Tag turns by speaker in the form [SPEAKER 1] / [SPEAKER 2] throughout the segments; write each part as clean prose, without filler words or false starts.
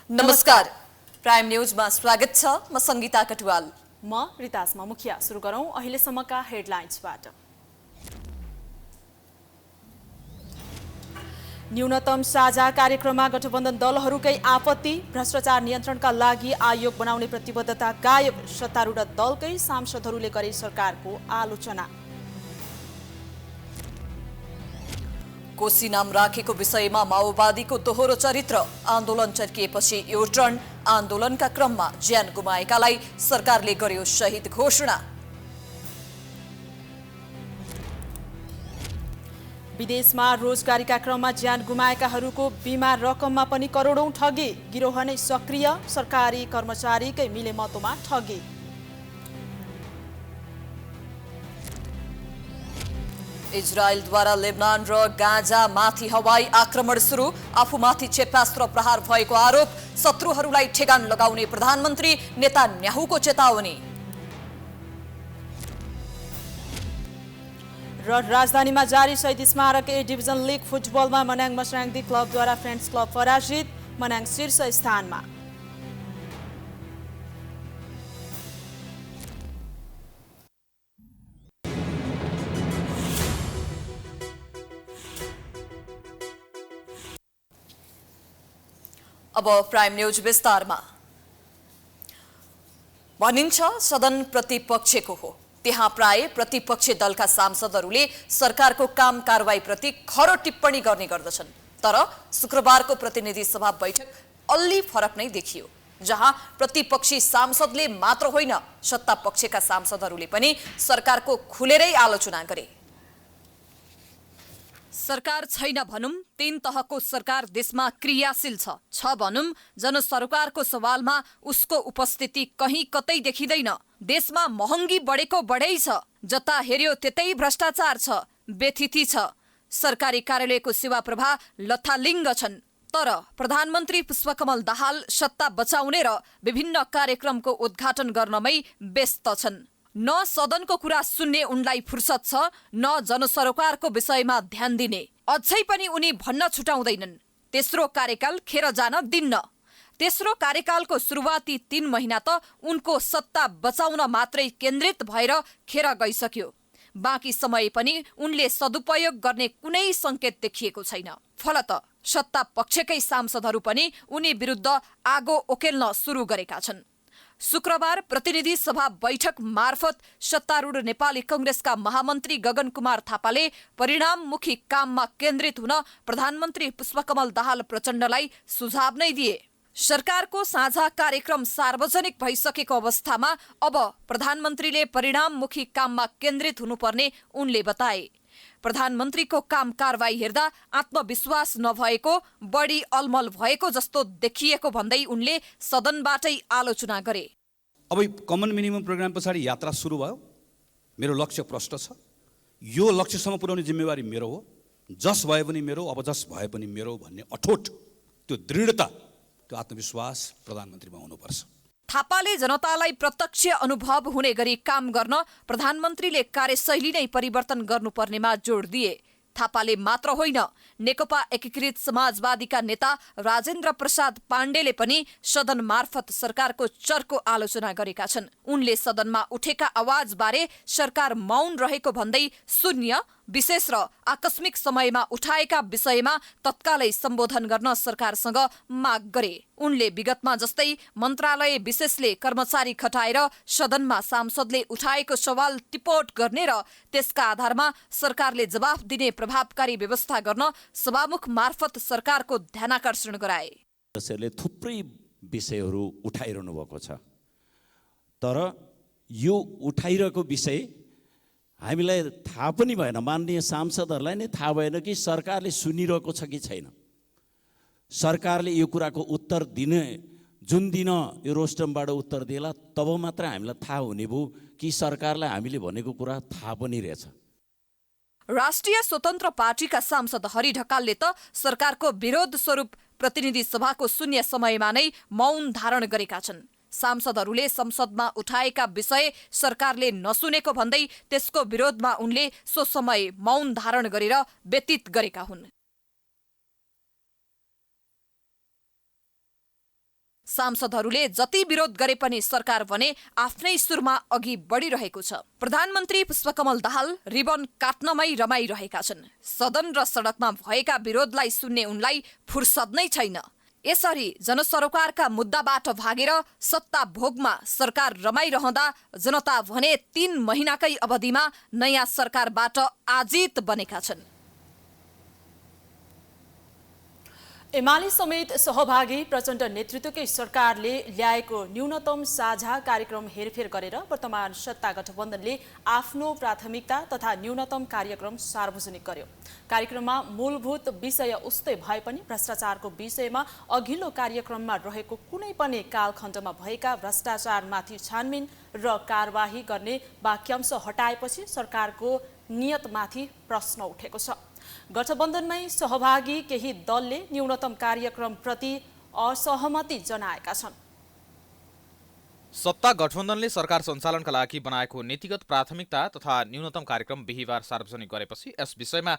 [SPEAKER 1] नमस्कार, प्राइम न्यूजमा स्वागत छ। म संगीता कटुवाल।
[SPEAKER 2] म रितासमा मुखिया। सुरु गरौं अहिलेसम्मका हेडलाइन्सबाट। न्यूनतम साझा कार्यक्रममा गठबन्धन दलहरूकै आपत्ति, भ्रष्टाचार नियन्त्रणका लागि आयोग बनाउने प्रतिबद्धता गायब, सत्तारूढ दलकै सांसदहरूले गरे सरकारको आलोचना।
[SPEAKER 1] कोशी नाम राखेको विषयमा माओवादीको दोहोरो चरित्र, आन्दोलन चर्किएपछि यो टर्न, आन्दोलनका क्रममा ज्यान गुमाएकालाई सरकारले गर्यो शहीद घोषणा।
[SPEAKER 2] विदेशमा रोजगारीका क्रममा ज्यान गुमाएकाहरूको बीमा रकममा पनि करोडौं ठगी, गिरोह नै सक्रिय, सरकारी कर्मचारीकै मिलेमतोमा ठगी।
[SPEAKER 1] इजरायलद्वारा लेबनान र गाजामाथि हवाई आक्रमण सुरु, आफूमाथि क्षेपणास्त्र प्रहार भएको आरोप, शत्रुहरूलाई ठेगान लगाउने प्रधानमन्त्री नेतान्याहुको चेतावनी।
[SPEAKER 2] र राजधानीमा जारी शहीद स्मारक ए डिभिजन लिग फुटबलमा मनाङ मसराङदी क्लबद्वारा फ्रेन्ड्स क्लब पराजित, मनाङ शीर्ष स्थानमा।
[SPEAKER 1] अब प्राइम न्यूज विस्तारमा। भनिन्छ सदन प्रतिपक्षको हो, त्यहाँ प्राय प्रतिपक्षी दलका सांसदहरूले सरकारको काम कारबाहीप्रति खरो टिप्पणी गर्ने गर्दछन्। तर शुक्रबारको प्रतिनिधि सभा बैठक अलि फरक नै देखियो, जहाँ प्रतिपक्षी सांसदले मात्र होइन, सत्ता पक्षका सांसदहरूले पनि सरकारको खुलेरै आलोचना गरे। सरकार छैन भनौं, तीन तहको सरकार देशमा क्रियाशील छ भनौं, जनसरोकारको सवालमा उसको उपस्थिति कहीँ कतै देखिँदैन। देशमा महँगी बढेको बढै छ, जता हेर्यो त्यतै भ्रष्टाचार छ, बेथिति छ। सरकारी कार्यालयको सेवा प्रवाह लथालिङ्ग छन्। तर प्रधानमन्त्री पुष्पकमल दाहाल सत्ता बचाउने र विभिन्न कार्यक्रमको उद्घाटन गर्नमै व्यस्त छन्। न सदनको कुरा सुन्ने उनलाई फुर्सद छ, न जनसरोकारको विषयमा ध्यान दिने। अझै पनि उनी भन्न छुटाउँदैनन्, तेस्रो कार्यकाल खेर जान दिन्न। तेस्रो कार्यकालको सुरुवाती 3 महिना त उनको सत्ता बचाउन मात्रै केन्द्रित भएर खेर गइसक्यो। बाँकी समय पनि उनले सदुपयोग गर्ने कुनै संकेत देखिएको छैन। फलत सत्ता पक्षकै सांसदहरू पनि उनी विरुद्ध आगो ओकेल्न सुरु गरेका छन्। शुक्रबार प्रतिनिधि सभा बैठक मार्फत सत्तारूढ नेपाली कांग्रेसका महामन्त्री गगन कुमार थापाले परिणाममुखी काममा केन्द्रित हुन प्रधानमन्त्री पुष्पकमल दाहाल प्रचण्डलाई सुझाव नै दिए। सरकारको साझा कार्यक्रम सार्वजनिक भइसकेको अवस्थामा अब प्रधानमन्त्रीले परिणाममुखी काममा केन्द्रित हुनुपर्ने उनले बताए। प्रधानमन्त्रीको काम कारबाही हेर्दा आत्मविश्वास नभएको, बढी अलमल भएको जस्तो देखिएको भन्दै उनले सदनबाटै आलोचना गरे।
[SPEAKER 3] अब कमन मिनिमम प्रोग्राम पछाडि यात्रा सुरु भयो। मेरो लक्ष्य प्रष्ट छ, यो लक्ष्यसम्म पुर्याउने जिम्मेवारी मेरो हो। जस भए पनि मेरो, अब जस भए पनि मेरो भन्ने अठोट त्यो दृढता, त्यो आत्मविश्वास प्रधानमन्त्रीमा हुनुपर्छ।
[SPEAKER 1] थापाले जनतालाई प्रत्यक्ष अनुभव हुने गरी काम गर्न प्रधानमन्त्रीले कार्यशैली नै परिवर्तन गर्नुपर्नेमा जोड दिए। थापाले मात्र होइन, नेकपा एकीकृत समाजवादीका नेता राजेन्द्र प्रसाद पाण्डेले पनि सदन मार्फत सरकारको चर्को आलोचना गरेका छन्। उनले सदनमा उठेका आवाजबारे सरकार मौन रहेको भन्दै शून्य, विशेष र आकस्मिक समयमा उठाएका विषयमा तत्कालै सम्बोधन गर्न सरकारसँग माग गरे। उनले विगतमा जस्तै मन्त्रालय विशेषले कर्मचारी खटाएर सदनमा सांसदले उठाएको सवाल टिपोट गर्ने र त्यसका आधारमा सरकारले जवाफ दिने प्रभावकारी व्यवस्था गर्न सभामुख मार्फत सरकारको ध्यानाकर्षण गराए।
[SPEAKER 4] त्यसैले थुप्रै विषयहरू उठाइरहनु भएको छ, तर यो उठाइरहेको विषय हामीलाई थाहा पनि भएन, माननीय सांसदहरूलाई नै थाहा भएन कि सरकारले सुनिरहेको छ कि छैन। सरकारले यो कुराको उत्तर दिने जुन दिन यो रोस्टमबाट उत्तर दिएला तब मात्र हामीलाई थाहा हुने भयो कि सरकारलाई हामीले भनेको कुरा थाहा पनि रहेछ।
[SPEAKER 1] राष्ट्रिय स्वतन्त्र पार्टीका सांसद हरि ढकालले त सरकारको विरोध स्वरूप प्रतिनिधि सभाको शून्य समयमा नै मौन धारण गरेका छन्। सांसदहरूले संसदमा उठाएका विषय सरकारले नसुनेको भन्दै त्यसको विरोधमा उनले सो समय मौन धारण गरेर व्यतीत गरेका हुन्। सांसदहरूले जति विरोध गरे पनि सरकार भने आफ्नै सुरमा अघि बढिरहेको छ। प्रधानमन्त्री पुष्पकमल दाहाल रिबन काट्नमै रमाइरहेका छन्। सदन र सडकमा भएका विरोधलाई सुन्ने उनलाई फुर्सद नै छैन। यसरी जनसरोकारका मुद्दाबाट भागेर सत्ता भोगमा सरकार रमाइरहँदा जनता भने 3 महिनाकै अवधिमा नयाँ सरकारबाट आजित बनेका छन्।
[SPEAKER 2] एमाले समेत सहभागी प्रचण्ड नेतृत्वकै सरकारले ल्याएको न्यूनतम साझा कार्यक्रम हेरफेर गरेर वर्तमान सत्ता गठबन्धनले आफ्नो प्राथमिकता तथा न्यूनतम कार्यक्रम सार्वजनिक गर्यो। कार्यक्रममा मूलभूत विषय उस्तै भए पनि भ्रष्टाचारको विषयमा अघिल्लो कार्यक्रममा रहेको कुनै पनि कालखण्डमा भएका भ्रष्टाचारमाथि छानबिन र कारबाही गर्ने वाक्यांश हटाएपछि सरकारको नियतमाथि प्रश्न उठेको छ। गठबन्धनमै सहभागी केही दलले न्यूनतम कार्यक्रमप्रति असहमति जनाएका छन्।
[SPEAKER 5] सत्ता गठबन्धनले सरकार सञ्चालनका लागि बनाएको नीतिगत प्राथमिकता तथा न्यूनतम कार्यक्रम बिहिबार सार्वजनिक गरेपछि यस विषयमा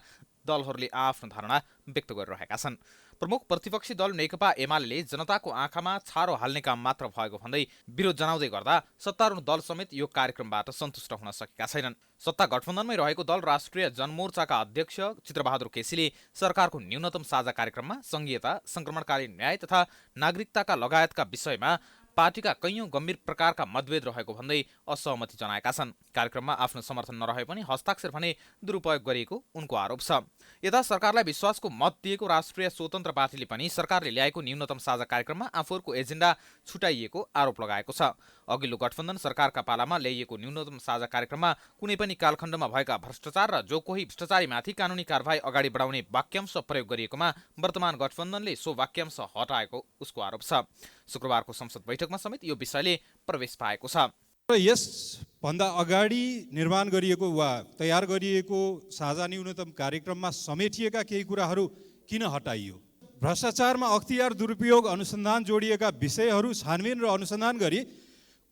[SPEAKER 5] दलहरूले आफ्नो धारणा व्यक्त गरिरहेका छन्। प्रमुख प्रतिपक्षी दल नेकपा एमाले जनताको आँखामा छारो हाल्ने काम मात्र भएको भन्दै विरोध जनाउँदै गर्दा सत्तारूढ दल समेत यो कार्यक्रमबाट सन्तुष्ट हुन सकेका छैनन्। सत्ता गठबन्धनमै रहेको दल राष्ट्रिय जनमोर्चाका अध्यक्ष चित्रबहादुर केसीले सरकारको न्यूनतम साझा कार्यक्रममा संघीयता, संक्रमणकालीन न्याय तथा नागरिकताका लगायतका विषयमा पार्टीका कैयौं गम्भीर प्रकारका मतभेद रहेको भन्दै असहमति जनाएका छन्। कार्यक्रममा आफ्नो समर्थन नरहे पनि हस्ताक्षर भने दुरुपयोग गरिएको उनको आरोप छ। यता सरकारलाई विश्वासको मत दिएको राष्ट्रिय स्वतन्त्र पार्टीले पनि सरकारले ल्याएको न्यूनतम साझा कार्यक्रममा आफूहरूको एजेन्डा छुटाइएको आरोप लगाएको छ। अघिल्लो गठबन्धन सरकारका पालामा ल्याइएको न्यूनतम साझा कार्यक्रममा कुनै पनि कालखण्डमा भएका भ्रष्टाचार र जो कोही भ्रष्टाचारीमाथि कानुनी कारबाही अगाडि बढाउने वाक्यांश प्रयोग गरिएकोमा वर्तमान गठबन्धनले सो वाक्यांश हटाएको उसको आरोप छ। शुक्रबारको संसद बैठकमा समेत यो विषयले प्रवेश पाएको छ।
[SPEAKER 6] यसभन्दा अगाडि निर्माण गरिएको वा तयार गरिएको साझा न्यूनतम कार्यक्रममा समेटिएका केही कुराहरू किन हटाइयो? भ्रष्टाचारमा अख्तियार दुरुपयोग अनुसन्धान जोडिएका विषयहरू छानबिन र अनुसन्धान गरी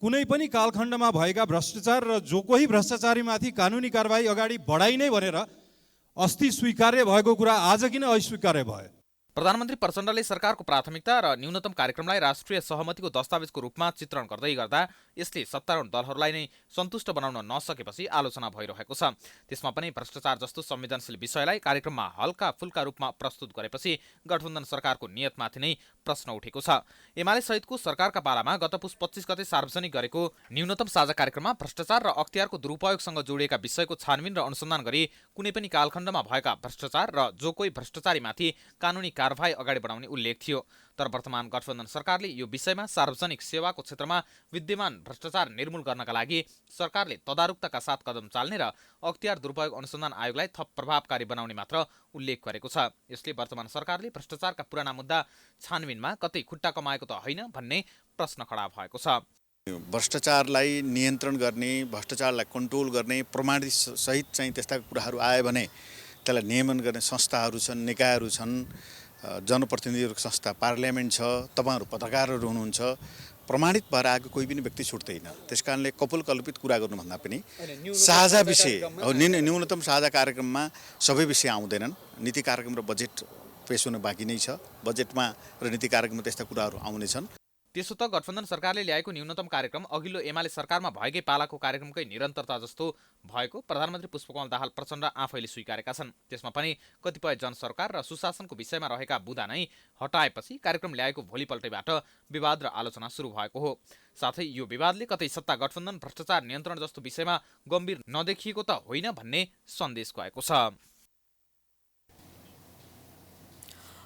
[SPEAKER 6] कुनै पनि कालखण्डमा भएका भ्रष्टाचार र जो कोही भ्रष्टाचारीमाथि कानुनी कारबाही अगाडि बढाइने भनेर अस्ति स्वीकार्य भएको कुरा आज किन अस्वीकार्य भयो?
[SPEAKER 5] प्रधानमन्त्री प्रचण्डले सरकारको प्राथमिकता र न्यूनतम कार्यक्रमलाई राष्ट्रिय सहमतिको दस्तावेजको रूपमा चित्रण गर्दै गर्दा यसले सत्तारूढ दलहरूलाई नै सन्तुष्ट बनाउन नसकेपछि आलोचना भइरहेको छ। त्यसमा पनि भ्रष्टाचार जस्तो संवेदनशील विषयलाई कार्यक्रममा हल्का फुल्का रूपमा प्रस्तुत गरेपछि गठबन्धन सरकारको नियतमाथि नै प्रश्न उठेको छ। एमाले सहितको सरकारका पालामा गत पुस 25 गते सार्वजनिक गरेको न्यूनतम साझा कार्यक्रममा भ्रष्टाचार र अख्तियारको दुरुपयोगसँग जोडिएका विषयको छानबिन र अनुसन्धान गरी कुनै पनि कालखण्डमा भएका भ्रष्टाचार र जो कोही भ्रष्टाचारीमाथि कानुनी कारबाही अगाडि बढाउने उल्लेख थियो। तर वर्तमान गठबन्धन सरकारले यो विषयमा सार्वजनिक सेवाको क्षेत्रमा विद्यमान भ्रष्टाचार निर्मूल गर्नका लागि सरकारले तदारुकताका साथ कदम चाल्ने र अख्तियार दुरुपयोग अनुसन्धान आयोगलाई थप प्रभावकारी बनाउने मात्र उल्लेख गरेको छ। यसले वर्तमान सरकारले भ्रष्टाचारका पुराना मुद्दा छानबिनमा कतै खुट्टा कमाएको त होइन भन्ने प्रश्न खडा भएको छ।
[SPEAKER 7] भ्रष्टाचारलाई नियन्त्रण गर्ने, भ्रष्टाचारलाई कन्ट्रोल गर्ने प्रमाणित सहित चाहिँ त्यस्ता कुराहरू आयो भने त्यसलाई नियमन गर्ने संस्थाहरू छन्, निकायहरू छन्, जनप्रतिनिधिहरूको संस्था पार्लियामेन्ट छ, तपाईँहरू पत्रकारहरू हुनुहुन्छ, प्रमाणित भएर आएको कोही पनि व्यक्ति छुट्दैन। त्यसकारणले कपोलकल्पित कुरा गर्नुभन्दा पनि साझा विषय न्यूनतम साझा कार्यक्रममा सबै विषय आउँदैनन्। नीति कार्यक्रम र बजेट पेश हुन बाँकी नै छ। बजेटमा र नीति कार्यक्रममा त्यस्ता कुराहरू आउनेछन्।
[SPEAKER 5] त्यसो त गठबन्धन सरकारले ल्याएको न्यूनतम कार्यक्रम अघिल्लो एमाले सरकारमा भएकै पालाको कार्यक्रमकै निरन्तरता जस्तो भएको प्रधानमन्त्री पुष्पकमल दाहाल प्रचण्ड आफैले स्वीकारेका छन्। त्यसमा पनि कतिपय जनसरकार र सुशासनको विषयमा रहेका बुँदा नै हटाएपछि कार्यक्रम ल्याएको भोलिपल्टैबाट विवाद र आलोचना सुरु भएको हो। साथै यो विवादले कतै सत्ता गठबन्धन भ्रष्टाचार नियन्त्रण जस्तो विषयमा गम्भीर नदेखिएको त होइन भन्ने सन्देश गएको छ।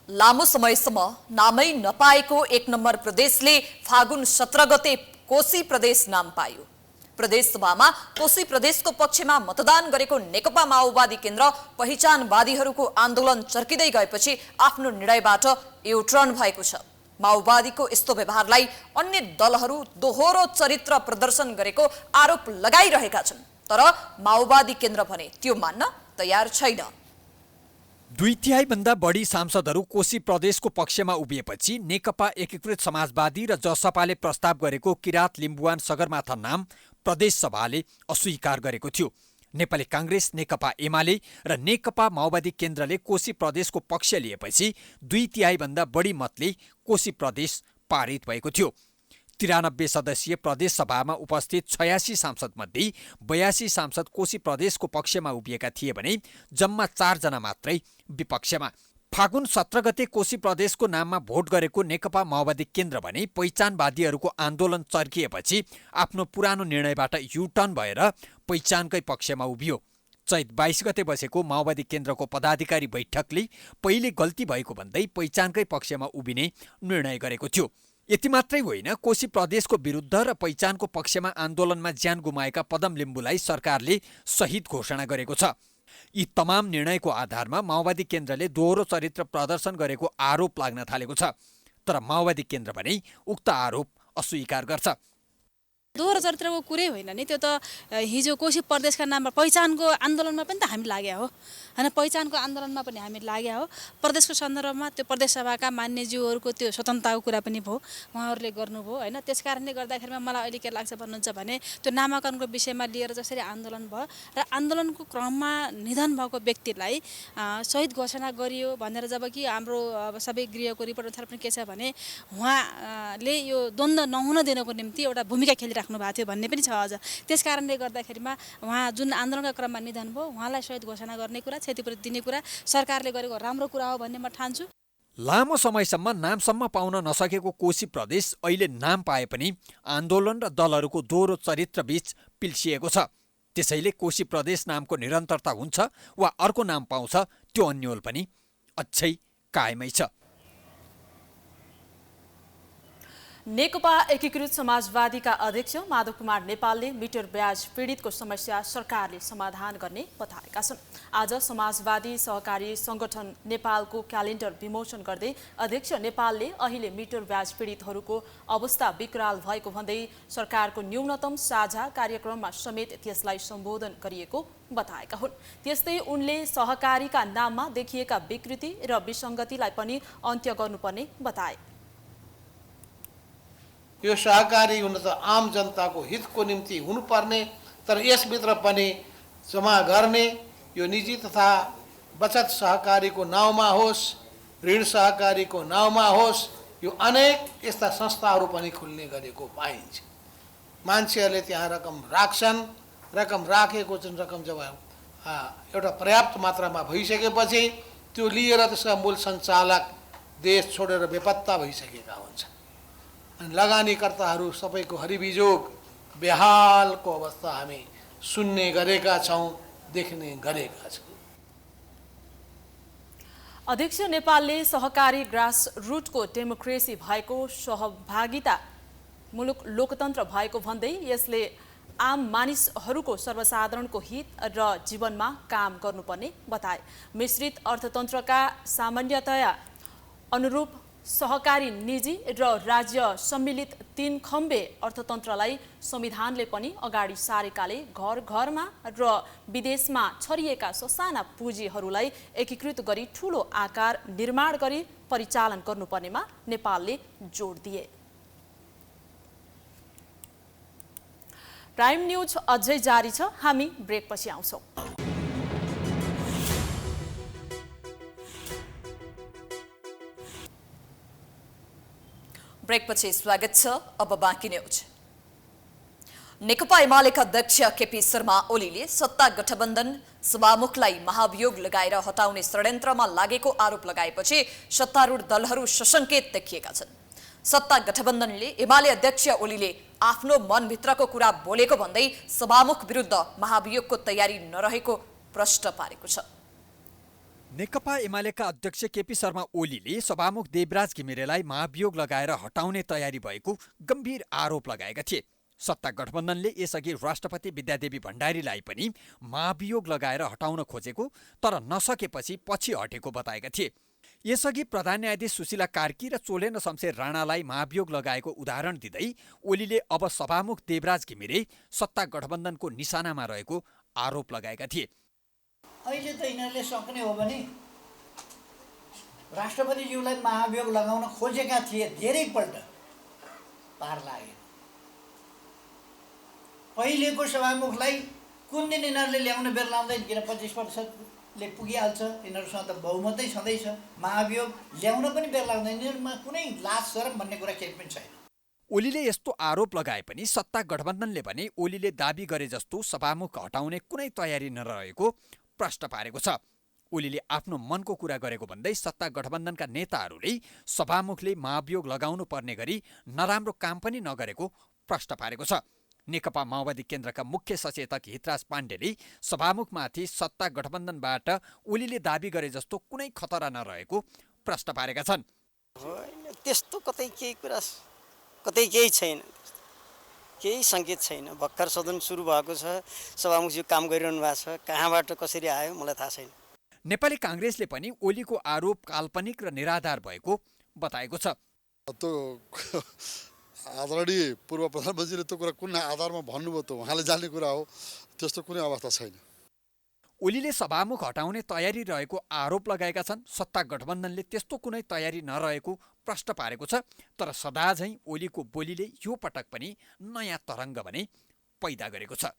[SPEAKER 1] लामो समयसम्म नामै नपाएको 1 नम्बर प्रदेशले फागुन 17 गते कोशी प्रदेश नाम पायो। प्रदेशसभामा कोशी प्रदेशको पक्षमा मतदान गरेको नेकपा माओवादी केन्द्र पहिचानवादीहरूको आन्दोलन चर्किँदै गएपछि आफ्नो निर्णयबाट युटर्न भएको छ। माओवादीको यस्तो व्यवहारलाई अन्य दलहरू दोहोरो चरित्र प्रदर्शन गरेको आरोप लगाइरहेका छन्। तर माओवादी केन्द्र भने त्यो मान्न तयार छैन।
[SPEAKER 8] 2/3 भन्दा बढी सांसदहरू कोशी प्रदेशको पक्षमा उभिएपछि नेकपा एकीकृत समाजवादी र जसपाले प्रस्ताव गरेको किरात लिम्बुवान सगरमाथा नाम प्रदेशसभाले अस्वीकार गरेको थियो। नेपाली कांग्रेस, नेकपा एमाले र नेकपा माओवादी केन्द्रले कोशी प्रदेशको पक्ष लिएपछि 2/3 भन्दा बढी मतले कोशी प्रदेश पारित भएको थियो। 93 सदस्यीय प्रदेश सभामा उपस्थित 86 सांसदमध्ये 82 सांसद कोशी प्रदेशको पक्षमा उभिएका थिए भने जम्मा 4 जना मात्रै विपक्षमा। फागुन 17 गते कोशी प्रदेशको नाममा भोट गरेको नेकपा माओवादी केन्द्र भने पहिचानवादीहरूको आन्दोलन चर्किएपछि आफ्नो पुरानो निर्णयबाट युटर्न भएर पहिचानकै पक्षमा उभियो। चैत 22 गते बसेको माओवादी केन्द्रको पदाधिकारी बैठकले पहिले गल्ती भएको भन्दै पहिचानकै पक्षमा उभिने निर्णय गरेको थियो। यति मात्रै होइन, कोशी प्रदेशको विरुद्ध र पहिचानको पक्षमा आन्दोलनमा ज्यान गुमाएका पदम लिम्बुलाई सरकारले शहीद घोषणा गरेको छ। यी तमाम निर्णयको आधारमा माओवादी केन्द्रले दोहोरो चरित्र प्रदर्शन गरेको आरोप लाग्न थालेको छ। तर माओवादी केन्द्र भने उक्त आरोप अस्वीकार गर्छ।
[SPEAKER 9] दोहोरो चरित्रको कुरै होइन नि, त्यो त हिजो कोशी प्रदेशका नाममा पहिचानको आन्दोलनमा पनि त हामी लाग्या हो होइन, पहिचानको आन्दोलनमा पनि हामी लाग्या हो। प्रदेशको सन्दर्भमा त्यो प्रदेश सभाका मान्यज्यूहरूको त्यो स्वतन्त्रताको कुरा पनि भयो, उहाँहरूले गर्नुभयो होइन। त्यस कारणले गर्दाखेरिमा मलाई अहिले के लाग्छ भन्नुहुन्छ भने त्यो नामाकरणको विषयमा लिएर जसरी आन्दोलन भयो र आन्दोलनको क्रममा निधन भएको व्यक्तिलाई शहीद घोषणा गरियो भनेर जबकि हाम्रो सबै गृहको रिपोर्ट अनुसार पनि के छ भने उहाँले यो द्वन्द्व नहुन दिनको निम्ति एउटा भूमिका खेलिराख्नु भएको थियो भन्ने पनि छ अझ। त्यस कारणले गर्दाखेरिमा उहाँ जुन आन्दोलनका क्रममा निधन भयो उहाँलाई शहीद घोषणा गर्ने कुरा, क्षतिपूर्ति दिने कुरा सरकारले गरेको राम्रो कुरा हो भन्ने म ठान्छु।
[SPEAKER 8] लामो समयसम्म नामसम्म पाउन नसकेको कोशी प्रदेश अहिले नाम पाए पनि आन्दोलन र दलहरूको दोहोरो चरित्र बीच पिल्सिएको छ। त्यसैले कोशी प्रदेश नामको निरन्तरता हुन्छ वा अर्को नाम पाउँछ त्यो अन्यल पनि अझै कायमै छ।
[SPEAKER 2] नेकपा एकीकृत समाजवादीका अध्यक्ष माधव कुमार नेपालले मिटर ब्याज पीडितको समस्या सरकारले समाधान गर्ने बताएका छन्। आज समाजवादी सहकारी संगठन नेपालको क्यालेन्डर विमोचन गर्दै अध्यक्ष नेपालले अहिले मिटर ब्याज पीडितहरूको अवस्था विकराल भएको भन्दै सरकारको न्यूनतम साझा कार्यक्रममा समेत त्यसलाई सम्बोधन गरिएको बताएका हुन्। त्यस्तै उनले सहकारीका नाममा देखिएका विकृति र विसङ्गतिलाई पनि अन्त्य गर्नुपर्ने बताए।
[SPEAKER 10] यो सहकारी हुन त आम जनताको हितको निम्ति हुनुपर्ने, तर यसभित्र पनि जम्मा गर्ने यो निजी तथा बचत सहकारीको नाउँमा होस्, ऋण सहकारीको नाउँमा होस्, यो अनेक यस्ता संस्थाहरू पनि खुल्ने गरेको पाइन्छ। मान्छेहरूले त्यहाँ रकम राख्छन्, रकम राखेको जुन रकम जब एउटा पर्याप्त मात्रामा भइसकेपछि त्यो लिएर त्यसका मूल सञ्चालक देश छोडेर बेपत्ता भइसकेका हुन्छन्। अनि लगानीकर्ताहरू सबैको हरिबिजोग बेहालको अवस्था हामी सुन्ने गरेका छौँ, देख्ने गरेका छौँ।
[SPEAKER 2] अध्यक्ष नेपालले सहकारी ग्रास रुटको डेमोक्रेसी भएको, सहभागिता मुलुक लोकतन्त्र भएको भन्दै यसले आम मानिसहरूको सर्वसाधारणको हित र जीवनमा काम गर्नुपर्ने बताए। मिश्रित अर्थतन्त्रका सामान्यतया अनुरूप सहकारी निजी र राज्य सम्मिलित 3 खम्बे अर्थतन्त्रलाई संविधानले पनि अगाडि सारेकाले घर घरमा र विदेशमा छरिएका ससाना पुँजीहरूलाई एकीकृत गरी ठूलो आकार निर्माण गरी परिचालन गर्नुपर्नेमा नेपालले जोड दिए। प्राइम न्यूज अझै जारी छ, हामी ब्रेकपछि आउँछौँ।
[SPEAKER 1] ब्रेकपछि स्वागत छ। अब बाँकी न्यूज। नेकपा एमालेका अध्यक्ष केपी शर्मा ओलीले सत्ता गठबन्धन सभामुखलाई महाभियोग लगाएर हटाउने षड्यन्त्रमा लागेको आरोप लगाएपछि सत्तारूढ दलहरू सशंकित देखिएका छन्। सत्ता गठबन्धनले एमाले अध्यक्ष ओलीले आफ्नो मनभित्रको कुरा बोलेको भन्दै सभामुख विरुद्ध महाभियोगको तयारी नरहेको प्रश्न पारेको छ।
[SPEAKER 8] नेकपा एमालेका अध्यक्ष केपी शर्मा ओलीले सभामुख देवराज घिमिरेलाई महाभियोग लगाएर हटाउने तयारी भएको गम्भीर आरोप लगाएका थिए। सत्ता गठबन्धनले यसअघि राष्ट्रपति विद्यादेवी भण्डारीलाई पनि महाभियोग लगाएर हटाउन खोजेको तर नसकेपछि पछि हटेको बताएका थिए। यसअघि प्रधान न्यायाधीश सुशीला कार्की र चोलेन्द्र शमशेर राणालाई महाभियोग लगाएको उदाहरण दिँदै ओलीले अब सभामुख देवराज घिमिरे सत्ता गठबन्धनको निशानामा रहेको आरोप लगाएका थिए।
[SPEAKER 11] अहिले त यिनीहरूले सक्ने हो भने राष्ट्रपतिज्यूलाई महाभियोग लगाउन खोजेका थिए, धेरैपल्ट पार लागे। पहिलेको सभामुखलाई कुन दिन यिनीहरूले ल्याउने बेर लाउँदैन, किन 25% ले पुगिहाल्छ, यिनीहरूसँग त बहुमतै छँदैछ। महाभियोग ल्याउन पनि बेर लाग्दैन, यिनीहरूमा कुनै लाज शरम भन्ने कुरा केही पनि छैन।
[SPEAKER 8] ओलीले यस्तो आरोप लगाए पनि सत्ता गठबन्धनले भने ओलीले दाबी गरे जस्तो सभामुख हटाउने कुनै तयारी नरहेको प्रश्न पारेको छ। ओलीले आफ्नो मनको कुरा गरेको भन्दै सत्ता गठबन्धनका नेताहरूले सभामुखले महाभियोग लगाउनु पर्ने गरी नराम्रो काम पनि नगरेको प्रश्न पारेको छ। नेकपा माओवादी केन्द्रका मुख्य सचेतक हितराज पाण्डेले सभामुखमाथि सत्ता गठबन्धनबाट ओलीले दाबी गरे जस्तो कुनै खतरा नरहेको प्रश्न पारेका छन्।
[SPEAKER 12] त्यस्तो कतै केही छैन, केही सङ्केत छैन। भर्खर सदन सुरु भएको छ, सभामुखजी काम गरिरहनु भएको छ, कहाँबाट कसरी आयो मलाई थाहा छैन।
[SPEAKER 8] नेपाली काङ्ग्रेसले पनि ओलीको आरोप काल्पनिक र निराधार भएको बताएको छ।
[SPEAKER 13] आदरणीय पूर्व प्रधानमन्त्रीले त्यो कुरा कुन आधारमा भन्नुभयो त उहाँले जान्ने कुरा हो, त्यस्तो कुनै अवस्था छैन।
[SPEAKER 8] ओलीले सभामुख हटाउने तयारी रहेको आरोप लगाएका छन्। सत्ता गठबन्धनले त्यस्तो कुनै तयारी नरहेको प्रश्न पारेको छ। तर सदाझैँ ओलीको बोलीले यो पटक पनि नयाँ तरङ्ग भने पैदा गरेको छ।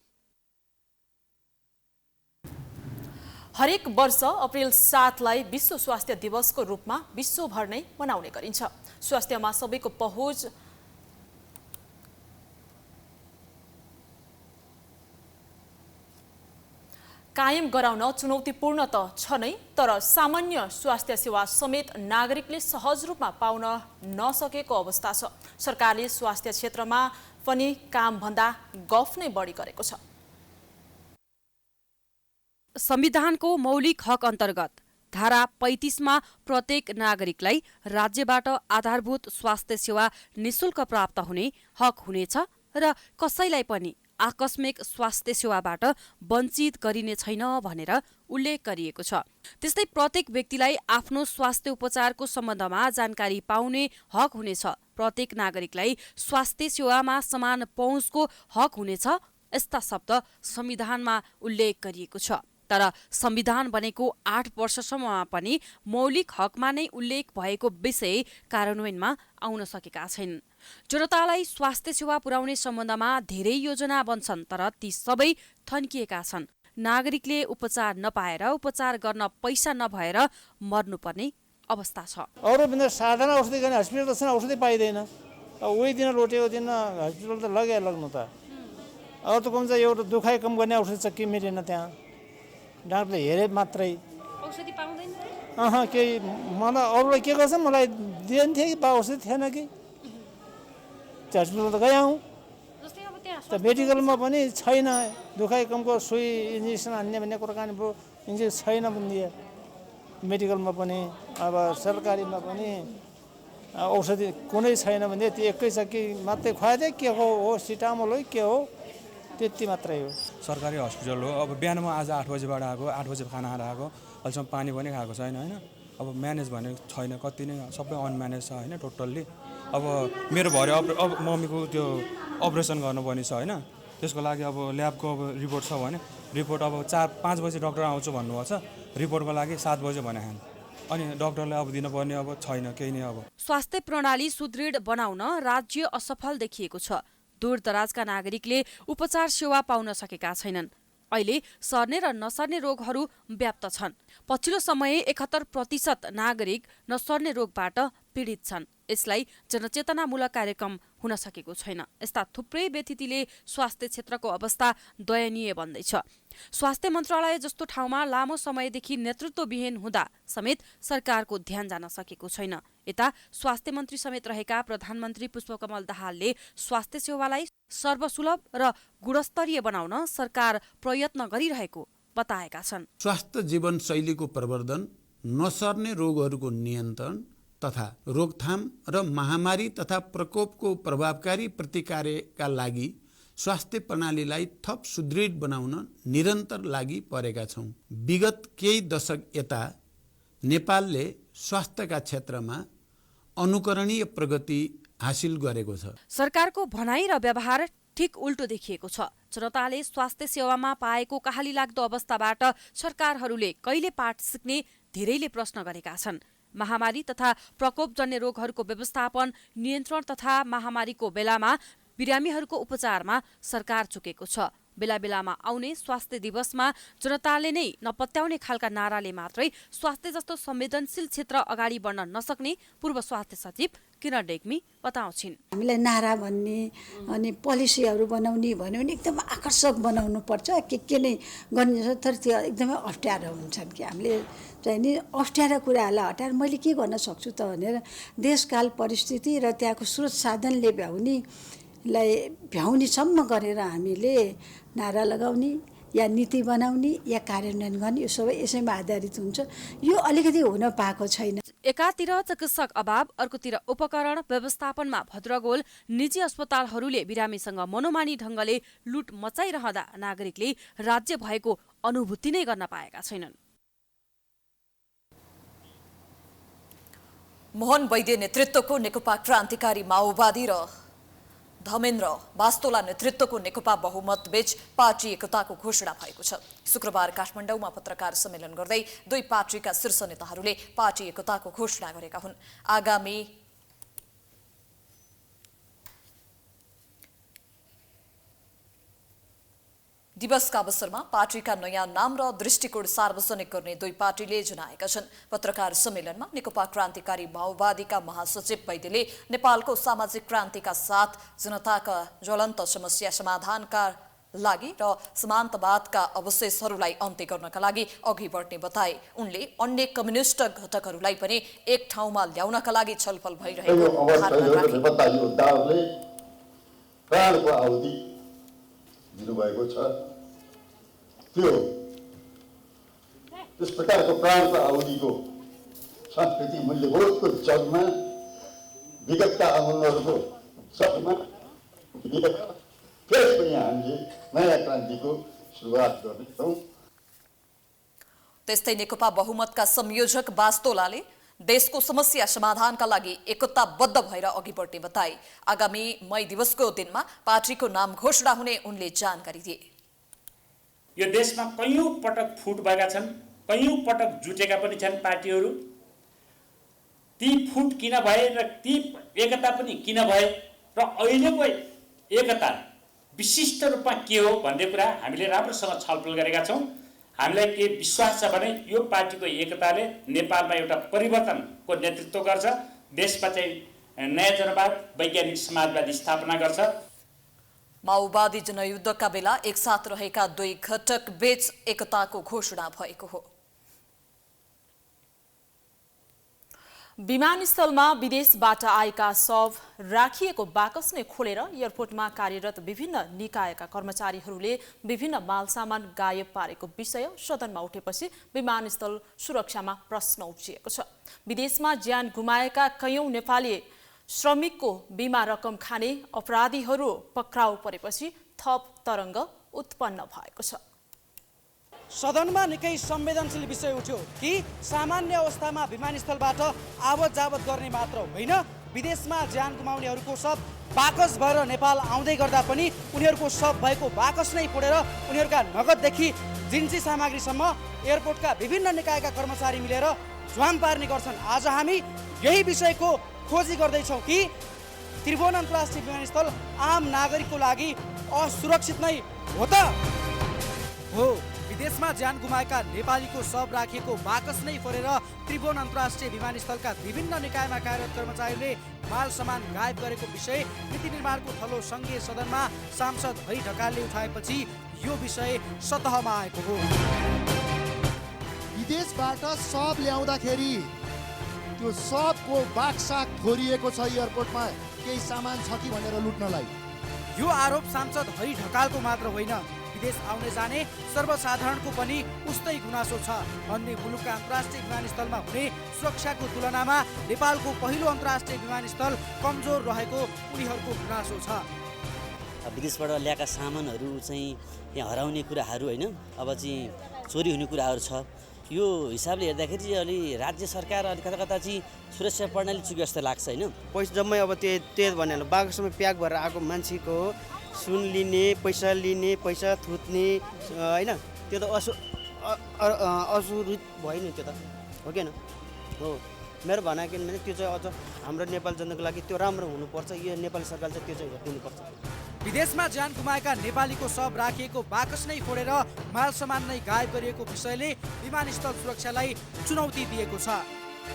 [SPEAKER 2] हरेक वर्ष अप्रिल 7लाई विश्व स्वास्थ्य दिवसको रूपमा विश्वभर नै मनाउने गरिन्छ। स्वास्थ्यमा सबैको पहुँच कायम गराउन चुनौतीपूर्ण त छ नै, तर सामान्य स्वास्थ्य सेवा समेत नागरिकले सहज रूपमा पाउन नसकेको अवस्था छ। सरकारले स्वास्थ्य क्षेत्रमा पनि कामभन्दा गफ नै बढी गरेको छ।
[SPEAKER 14] संविधानको मौलिक हक अन्तर्गत धारा 35मा प्रत्येक नागरिकलाई राज्यबाट आधारभूत स्वास्थ्य सेवा निशुल्क प्राप्त हुने हक हुनेछ र कसैलाई पनि आकस्मिक स्वास्थ्य सेवाबाट वञ्चित गरिने छैन भनेर उल्लेख गरिएको छ। त्यस्तै प्रत्येक व्यक्तिलाई आफ्नो स्वास्थ्य उपचारको सम्बन्धमा जानकारी पाउने हक हुनेछ। प्रत्येक नागरिकलाई स्वास्थ्य सेवामा समान पहुँचको हक हुनेछ। यस्ता शब्द संविधानमा उल्लेख गरिएको छ। तर संविधान बनेको 8 वर्षसम्ममा पनि मौलिक हकमा नै उल्लेख भएको विषय कार्यान्वयनमा आउन सकेका छैनन्। जनतालाई स्वास्थ्य सेवा पुर्याउने सम्बन्धमा धेरै योजना बन्छन्, तर ती सबै थन्किएका छन्। नागरिकले उपचार नपाएर उपचार गर्न पैसा नभएर मर्नुपर्ने अवस्था छ।
[SPEAKER 15] अरूभन्दा साधारण औषधि गर्ने हस्पिटल त छैन, औषधि पाइँदैन। उही दिन लोटेको दिन हस्पिटल त लाग्नु त। अब त कम चाहिँ एउटा दुखाइ कम गर्ने औषधि छ कि मिलेन, त्यहाँ डाक्टरले हेरे मात्रै
[SPEAKER 14] औषधि पाउँदैन।
[SPEAKER 15] केही मलाई अरूलाई के गर्छ मलाई दिएन थियो कि बा औषधि थिएन कि हस्पिटल त गयौँ त मेडिकलमा पनि छैन। दुखाइ कमको सुई इन्जेक्सन हान्ने भन्ने कुरो कहाँनिर भयो, इन्जेक्सन छैन बुनिदिए मेडिकलमा पनि। अब सरकारीमा पनि औषधि कुनै छैन भने त्यो एकै छ कि मात्रै खुवाइदिए के हो सिटामोल हो के हो, त्यति मात्रै हो।
[SPEAKER 16] सरकारी हस्पिटल हो। अब बिहान म आज 8 बजीबाट आएको, 8 बजी खाना खाएर आएको, अहिलेसम्म पानी पनि खाएको छैन होइन। अब म्यानेज भने छैन, कति नै सबै अनम्यानेज छ होइन टोटल्ली। अब मेरो भरे अब मम्मीको त्यो अपरेसन गर्नुपर्ने छ होइन, त्यसको लागि अब ल्याबको अब रिपोर्ट छ भने रिपोर्ट अब 4-5 बजी डक्टर आउँछु भन्नुभएको छ, रिपोर्टको लागि 7 बजे भने अनि डक्टरले अब दिनुपर्ने अब छैन केही नै। अब
[SPEAKER 14] स्वास्थ्य प्रणाली सुदृढ बनाउन राज्य असफल देखिएको छ। दूरदराजका नागरिकले उपचार सेवा पाउन सकेका छैनन्। अहिले सर्ने र नसर्ने रोगहरू व्याप्त छन्। पछिल्लो समय 71% नागरिक नसर्ने रोगबाट पीडित छन्। यसलाई जनचेतनामूलक कार्यक्रम हुन सकेको छैन। यस्ता थुप्रै व्यतिथिले स्वास्थ्य क्षेत्रको अवस्था दयनीय बन्दैछ। स्वास्थ्य मन्त्रालय जस्तो ठाउँमा लामो समयदेखि नेतृत्वविहीन हुँदा समेत सरकारको ध्यान जान सकेको छैन। यता स्वास्थ्य मन्त्री समेत रहेका प्रधानमन्त्री पुष्पकमल दाहालले स्वास्थ्य सेवालाई सर्वसुलभ र गुणस्तरीय बनाउन सरकार प्रयत्न गरिरहेको बताएका छन्।
[SPEAKER 17] स्वास्थ्य जीवनशैलीको प्रवर्धन, नसर्ने रोगहरूको नियन्त्रण तथा रोकथाम र महामारी तथा प्रकोपको प्रभावकारी प्रतिकारका लागि स्वास्थ्य प्रणालीलाई थप सुदृढ बनाउन निरन्तर लागि परेका छौँ। विगत केही दशक यता नेपालले स्वास्थ्यका क्षेत्रमा अनुकरणीय प्रगति हासिल गरेको छ।
[SPEAKER 14] सरकारको भनाइ र व्यवहार ठिक उल्टो देखिएको छ। जनताले स्वास्थ्य सेवामा पाएको कहाली लाग्दो अवस्थाबाट सरकारहरूले कहिले पाठ सिक्ने धेरैले प्रश्न गरेका छन्। महामारी तथा प्रकोपजन्य रोगहरूको व्यवस्थापन, नियन्त्रण तथा महामारीको बेलामा बिरामीहरूको उपचारमा सरकार चुकेको छ। बेला बेलामा आउने स्वास्थ्य दिवसमा जनताले नै नपत्याउने खालका नाराले मात्रै स्वास्थ्य जस्तो संवेदनशील क्षेत्र अगाडि बढ्न नसक्ने पूर्व स्वास्थ्य सचिव किरण रेग्मी बताउँछिन्।
[SPEAKER 18] हामीलाई नारा भन्ने अनि पोलिसीहरू बनाउने भन्यो भने एकदम आकर्षक बनाउनु पर्छ, के नै गर्ने तर त्यो एकदमै अप्ठ्यारो हुन्छन् कि हामीले चाहिँ नि अप्ठ्यारा कुराहरूलाई हटाएर मैले के गर्न सक्छु त भनेर देशकाल परिस्थिति र त्यहाँको स्रोत साधनले भ्याउनेसम्म गरेर हामीले नारा लगाउने या नीति बनाउने या कार्यान्वयन गर्ने यो सबै यसैमा आधारित हुन्छ। यो अलिकति हुन पाएको छैन।
[SPEAKER 14] एकातिर चिकित्सक अभाव, अर्कोतिर उपकरण व्यवस्थापनमा भद्रगोल निजी अस्पतालहरूले बिरामीसँग मनोमानी ढङ्गले लुट मचाइरहँदा नागरिकले राज्य भएको अनुभूति नै गर्न पाएका छैनन्।
[SPEAKER 1] मोहन वैद्य नेतृत्वको नेकपा क्रान्तिकारी माओवादी र धमेन्द्र बास्तोला नेतृत्वको नेकपा बहुमत बीच पार्टी एकताको घोषणा भएको छ। शुक्रबार काठमाडौँमा पत्रकार सम्मेलन गर्दै दुई पार्टीका शीर्ष नेताहरूले पार्टी एकताको घोषणा गरेका हुन्। आगामी दिवसका अवसरमा पार्टीका नयाँ नाम र दृष्टिकोण सार्वजनिक गर्ने दुई पार्टीले जनाएका छन्। पत्रकार सम्मेलनमा नेकपा क्रान्तिकारी माओवादीका महासचिव वैद्यले नेपालको सामाजिक क्रान्तिका साथ जनताका ज्वलन्त समस्या समाधानका लागि र समान्तवादका अवशेषहरूलाई अन्त्य गर्नका लागि अघि बढ्ने बताए। उनले अन्य कम्युनिस्ट घटकहरूलाई पनि एक ठाउँमा ल्याउनका लागि छलफल भइरहेको
[SPEAKER 19] दिनुभएको छ। त्यो त्यस प्रकारको प्राणको आहुतिको सांस्कृतिक मूल्यबोधको जगमा विगतका आन्दोलनहरूको सबैमा फेरि पनि हामीले नयाँ क्रान्तिको सुरुवात गर्नेछौँ।
[SPEAKER 1] त्यस्तै नेकपा बहुमतका संयोजक बास्तोलाले देशको समस्या समाधानका लागि एकताबद्ध भएर अघि बढ्ने बताए। आगामी मई दिवसको दिनमा पार्टीको नाम घोषणा हुने उनले जानकारी दिए।
[SPEAKER 20] यो देशमा कैयौं पटक फुट भएका छन्, कैयौं पटक जुटेका पनि छन् पार्टीहरू। ती फुट किन भए र ती एकता पनि किन भए र अहिलेको एकता विशिष्ट रूपमा के हो भन्ने कुरा हामीले राम्रोसँग छलफल गरेका छौँ। हामीलाई के विश्वास छ भने यो पार्टीको एकताले नेपालमा एउटा परिवर्तनको नेतृत्व गर्छ, देशमा चाहिँ नयाँ जनवाद वैज्ञानिक समाजवादी स्थापना गर्छ।
[SPEAKER 1] माओवादी जनयुद्धका बेला एकसाथ रहेका दुई घटक बीच एकताको घोषणा भएको हो।
[SPEAKER 2] विमानस्थलमा विदेशबाट आएका शव राखिएको बाकस नै खोलेर एयरपोर्टमा कार्यरत विभिन्न निकायका कर्मचारीहरूले विभिन्न मालसामान गायब पारेको विषय सदनमा उठेपछि विमानस्थल सुरक्षामा प्रश्न उठिएको छ। विदेशमा ज्यान गुमाएका कैयौं नेपाली श्रमिकको बीमा रकम खाने अपराधीहरू पक्राउ परेपछि थप तरङ्ग उत्पन्न भएको छ।
[SPEAKER 21] सदनमा निकै संवेदनशील विषय उठ्यो कि सामान्य अवस्थामा विमानस्थलबाट आवत जावत गर्ने मात्र होइन, विदेशमा ज्यान गुमाउनेहरूको शव बाकस भएर नेपाल आउँदै गर्दा पनि उनीहरूको शव भएको बाकस नै फोडेर उनीहरूका नगददेखि जिन्सी सामग्रीसम्म एयरपोर्टका विभिन्न निकायका कर्मचारी मिलेर झ्वाम पार्ने गर्छन्। आज हामी यही विषयको खोजी गर्दैछौँ कि त्रिभुवन अन्तर्राष्ट्रिय विमानस्थल आम नागरिकको लागि असुरक्षित नै हो त हो। विदेशमा ज्यान गुमाएका नेपालीको शव राखिएको बाकस नै फोरेर त्रिभुवन अन्तर्राष्ट्रिय विमानस्थलका विभिन्न निकायमा कार्यरत कर्मचारीले माल सामान गायब गरेको विषय नीति निर्माणको थलो सङ्घीय सदनमा सांसद हरि ढकालले उठाएपछि यो विषय सतहमा आएको हो।
[SPEAKER 22] विदेशबाट शव ल्याउँदाखेरि त्यो शवको बाकसा थोरिएको छ एयरपोर्टमा, केही सामान छ कि भनेर लुट्नलाई।
[SPEAKER 21] यो आरोप सांसद हरि ढकालको मात्र होइन, विदेश आउने जाने सर्वसाधारणको पनि उस्तै गुनासो छ। अन्य मुलुकका अन्तर्राष्ट्रिय विमानस्थलमा हुने सुरक्षाको तुलनामा नेपालको पहिलो अन्तर्राष्ट्रिय विमानस्थल कमजोर रहेको उनीहरूको गुनासो छ।
[SPEAKER 23] विदेशबाट ल्याएका सामानहरू चाहिँ यहाँ हराउने कुराहरू होइन, अब चाहिँ चोरी हुने कुराहरू छ। यो हिसाबले हेर्दाखेरि चाहिँ अलि राज्य सरकार अलि कता कता चाहिँ सुरक्षा प्रणाली चुक्यो जस्तो लाग्छ होइन।
[SPEAKER 12] पैसा जम्मै अब त्यो भन्ने बाकसमा प्याक भएर आएको मान्छेको सुन लिने, पैसा लिने, पैसा थुत्ने होइन, त्यो त असुरक्षित भयो नि, त्यो त हो कि हो। मेरो भनाइ के भने त्यो चाहिँ अझ हाम्रो नेपाल जनताको लागि त्यो राम्रो हुनुपर्छ। यो नेपाली सरकारले चाहिँ त्यो चाहिँ हेरिदिनुपर्छ।
[SPEAKER 21] विदेशमा ज्यान गुमाएका नेपालीको शव राखिएको बाकस नै फोडेर माल सामान नै गायब गरिएको विषयले विमानस्थल सुरक्षालाई चुनौती दिएको छ।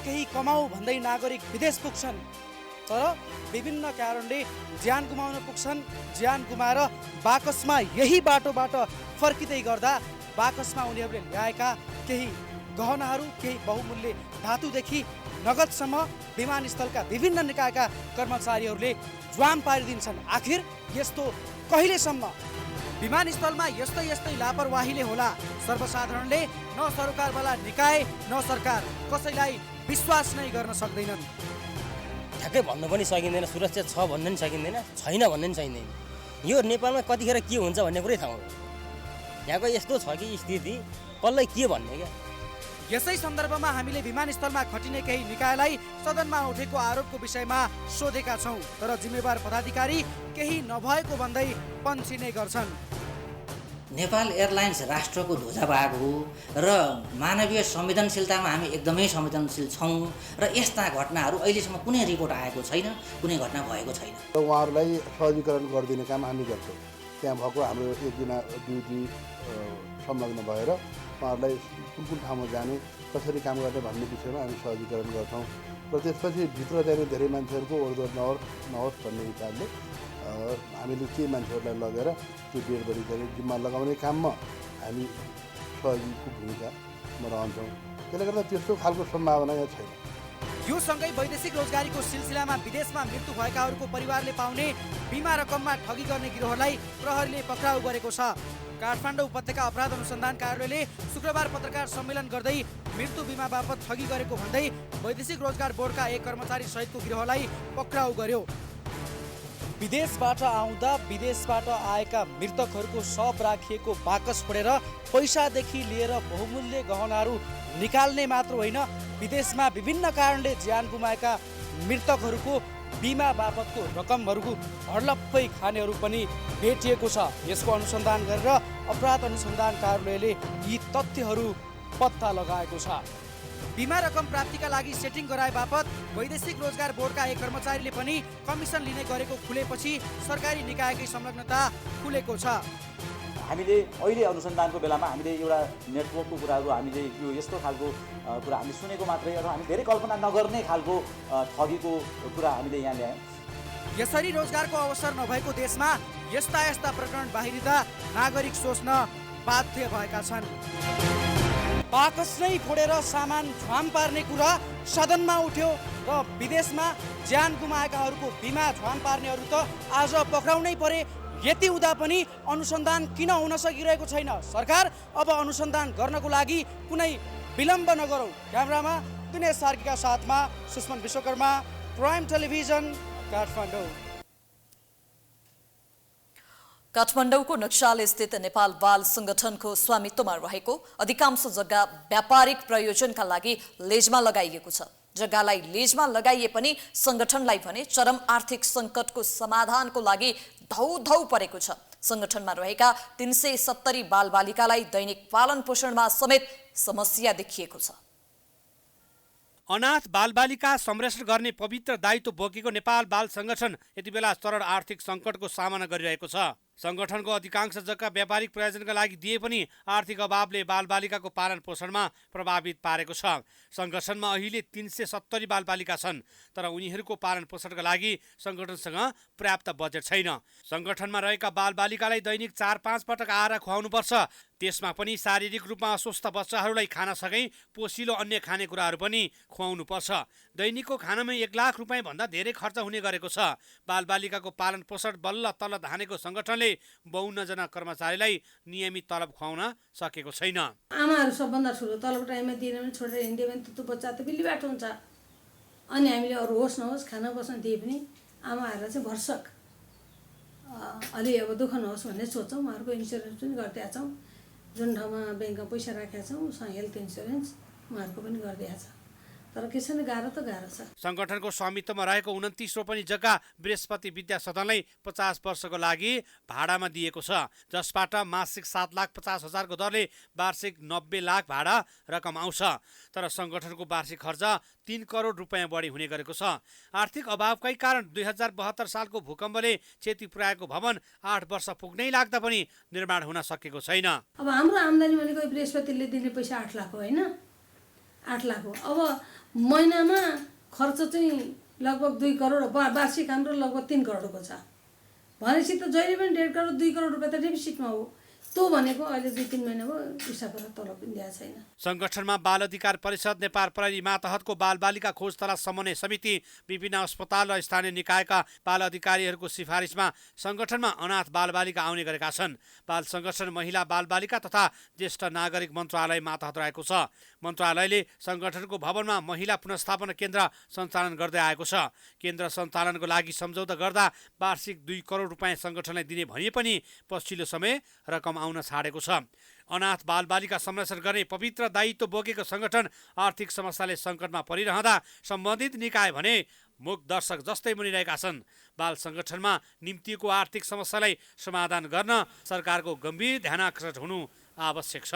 [SPEAKER 21] केही कमाऊ भन्दै नागरिक विदेश पुग्छन्, तर विभिन्न कारणले ज्यान गुमाउन पुग्छन्। ज्यान गुमाएर बाकसमा यही बाटोबाट फर्किँदै गर्दा बाकसमा उनीहरूले ल्याएका केही गहनाहरू, केही बहुमूल्य धातुदेखि नगदसम्म विमानस्थलका विभिन्न निकायका कर्मचारीहरूले ज्वाम पारिदिन्छन्। आखिर यस्तो कहिलेसम्म? विमानस्थलमा यस्तै लापरवाहीले होला सर्वसाधारणले न सरकारवाला निकाय न सरकार कसैलाई विश्वास नै गर्न सक्दैनन्।
[SPEAKER 3] ठ्याक्कै भन्नु पनि सकिँदैन, सुरक्षा छ भन्नु पनि सकिँदैन, छैन भन्नु पनि सकिँदैन। यो नेपालमा कतिखेर के हुन्छ भन्ने कुरै थाहा हुँदैन। यहाँको यस्तो छ कि स्थिति कसलाई के भन्ने क्या।
[SPEAKER 21] यसै सन्दर्भमा हामीले विमानस्थलमा खटिने केही निकायलाई सदनमा उठेको आरोपको विषयमा सोधेका छौँ, तर जिम्मेवार पदाधिकारी केही नभएको भन्दै पन्छिने गर्छन्।
[SPEAKER 4] नेपाल एयरलाइन्स राष्ट्रको ध्वजा भाग हो र मानवीय संवेदनशीलतामा हामी एकदमै संवेदनशील छौँ र यस्ता घटनाहरू अहिलेसम्म कुनै रिपोर्ट आएको छैन, कुनै घटना भएको छैन।
[SPEAKER 6] उहाँहरूलाई सहजीकरण गरिदिने काम हामी गर्छौँ। त्यहाँ भएको हाम्रो एक दिन ड्युटी संलग्न भएर उहाँहरूलाई कुन ठाउँमा जाने, कसरी काम गर्ने भन्ने विषयमा हामी सहजीकरण गर्छौँ र त्यसपछि भित्र जाने धेरै मान्छेहरूको ओहोरदोहोर नहोस् भन्ने विचारले हामीले केही मान्छेहरूलाई लगेर त्यो डेड बडी गरी जिम्मा लगाउने काममा हामी सहयोगीको भूमिकामा रहन्छौँ। त्यसले गर्दा त्यस्तो खालको सम्भावना यहाँ छैन।
[SPEAKER 21] यो सँगै वैदेशिक रोजगारीको सिलसिलामा विदेशमा मृत्यु भएकाहरूको परिवारले पाउने बिमा रकममा ठगी गर्ने गिरोहलाई प्रहरीले पक्राउ गरेको छ। काठमाडौँ उपत्यका अपराध अनुसन्धान कार्यालयले शुक्रबार पत्रकार सम्मेलन गर्दै मृत्यु बिमा बापत ठगी गरेको भन्दै वैदेशिक रोजगार बोर्डका एक कर्मचारी सहितको गिरोहलाई पक्राउ गर्यो। विदेशबाट आउँदा विदेशबाट आएका मृतकहरूको शव राखिएको बाकस फोडेर पैसादेखि लिएर बहुमूल्य गहनाहरू निकाल्ने मात्र होइन, विदेशमा विभिन्न कारणले ज्यान गुमाएका मृतकहरूको बिमा बापतको रकमहरूको हडलप्पै खानेहरू पनि भेटिएको छ। यसको अनुसन्धान गरेर अपराध अनुसन्धान कार्यालयले यी तथ्यहरू पत्ता लगाएको छ। बिमा रकम प्राप्तिका लागि सेटिङ गराए बापत वैदेशिक रोजगार बोर्डका एक कर्मचारीले पनि कमिसन लिने गरेको खुलेपछि सरकारी निकायकै संलग्नता खुलेको छ।
[SPEAKER 24] हामीले अहिले अनुसन्धानको बेलामा हामीले एउटा नेटवर्कको कुराहरू हामीले यो यस्तो खालको कुरा हामी सुनेको मात्रै अथवा हामी धेरै कल्पना नगर्ने खालको ठगीको कुरा हामीले यहाँ ल्यायौँ।
[SPEAKER 21] यसरी रोजगारको अवसर नभएको देशमा यस्ता प्रकरण बाहिरिँदा नागरिक सोच्न बाध्य भएका छन्। बाकस नै फोडेर सामान झ्वाम पार्ने कुरा सदनमा उठ्यो र विदेशमा ज्यान गुमाएकाहरूको बिमा झ्वाम पार्नेहरू त आज पक्राउनै परे। यति हुँदा पनि अनुसन्धान किन हुन सकिरहेको छैन? सरकार अब अनुसन्धान गर्नको लागि कुनै विलम्ब नगरौँ। क्यामेरामा दिनेश सार्कीका साथमा सुष्मन विश्वकर्मा, प्राइम टेलिभिजन, काठमाडौँ।
[SPEAKER 1] काठमाडौँको नक्साल स्थित नेपाल बाल संगठनको स्वामित्वमा रहेको अधिकांश जग्गा व्यापारिक प्रयोजनका लागि लेजमा लगाइएको छ। जग्गालाई लेजमा लगाइए पनि संगठनलाई भने चरम आर्थिक संकटको समाधानको लागि धौधौ परेको छ। संगठनमा रहेका 370 बालबालिकालाई दैनिक पालन पोषणमा समेत समस्या देखिएको छ।
[SPEAKER 25] अनाथ बालबालिका संरक्षण गर्ने पवित्र दायित्व बोकेको नेपाल बाल संगठन यति बेला चरम आर्थिक संकटको सामना गरिरहेको छ। संगठनको अधिकांश जग्गा व्यापारिक प्रयोजनका लागि दिए पनि आर्थिक अभावले बालबालिकाको पालन पोषणमा प्रभावित पारेको छ। संगठनमा अहिले 370 बालबालिका छन्, तर उनीहरूको पालन पोषणका लागि संगठनसँग पर्याप्त बजेट छैन। संगठनमा रहेका बालबालिकालाई दैनिक 4-5 पटक आहार खुवाउनुपर्छ। त्यसमा पनि शारीरिक रूपमा अस्वस्थ बच्चाहरूलाई खान सकै पोसिलो अन्य खानेकुराहरू पनि खुवाउनुपर्छ। दैनिकको खानामा 1 लाख रुपियाँ भन्दा धेरै खर्च हुने गरेको छ। बालबालिकाको पालन पोषण बल्ल तल्ल धानेको संगठनले 52 जना कर्मचारीलाई नियमित तलब खुवाउन सकेको छैन।
[SPEAKER 26] आमाहरू सबभन्दा ठुलो तलब टाइममा दिएर पनि छोडेर हिँड्यो भने त्यो बच्चा त बिल्लीबाट हुन्छ। अनि हामीले अरू होस् नहोस् खाना बस्न दिए पनि आमाहरूलाई चाहिँ भरसक अलि अब दुःख नहोस् भन्ने सोच्छौँ। उहाँहरूको इन्सुरेन्स पनि गरिदिएका छौँ। जुन ठाउँमा ब्याङ्कमा पैसा राखेका छौँ उसँग हेल्थ इन्सुरेन्स उहाँहरूको पनि गरिदिएका छ। तर के छ नि गाह्रो त गाह्रो छ।
[SPEAKER 25] संगठनको स्वामित्वमा रहेको 29 रोपनी जग्गा बृहस्पति विद्या सदनलाई 50 वर्षको लागि भाडामा दिएको छ, जसबाट मासिक 7,50,000 को दरले वार्षिक 90 लाख भाडा रकम आउँछ। तर संगठनको वार्षिक खर्च 3 करोड रुपैयाँ बढी हुने गरेको छ। आर्थिक अभावकै कारण 2072 सालको भूकम्पले क्षति पुर्याएको भवन 8 वर्ष पुग्नै लाग्दा पनि निर्माण हुन सकेको छैन।
[SPEAKER 26] अब हाम्रो आम्दानी भनेको बृहस्पतिले दिने पैसा 8 लाख हो होइन, 8 लाख हो। अब महिनामा खर्च चाहिँ लगभग 2 करोड, वार्षिक हाम्रो लगभग 3 करोडको छ भनेपछि त जहिले पनि 1.5 करोड 2 करोड रुपियाँ त डेफिसिटमा हो। त्यो भनेको अहिले 2-3 महिना भयो स्टाफहरूलाई तलब पनि दिएको छैन।
[SPEAKER 25] संगठनमा बाल अधिकार परिषद, नेपाल प्रहरी मातहतको बालबालिका खोज तलास समन्वय समिति, विभिन्न अस्पताल र स्थानीय निकायका बाल अधिकारीहरूको सिफारिसमा संगठनमा अनाथ बालबालिका आउने गरेका छन्। बाल संगठन महिला बालबालिका तथा ज्येष्ठ नागरिक मन्त्रालय मातहत रहेको छ। मन्त्रालयले संगठनको भवनमा महिला पुनर्स्थापना केन्द्र सञ्चालन गर्दै आएको छ। केन्द्र सञ्चालनको लागि सम्झौता गर्दा वार्षिक 2 करोड रुपैयाँ संगठनलाई दिने भनिए पनि पछिल्लो समय रकम आउन छाडेको छ। अनाथ बालबालिका संरक्षण गर्ने पवित्र दायित्व बोकेको संगठन आर्थिक समस्याले सङ्कटमा परिरहँदा सम्बन्धित निकाय भने मुख दर्शक जस्तै बनिरहेका छन्। बाल संगठनमा निम्तिएको आर्थिक समस्यालाई समाधान गर्न सरकारको गम्भीर ध्यानाकर्षण हुनु आवश्यक छ।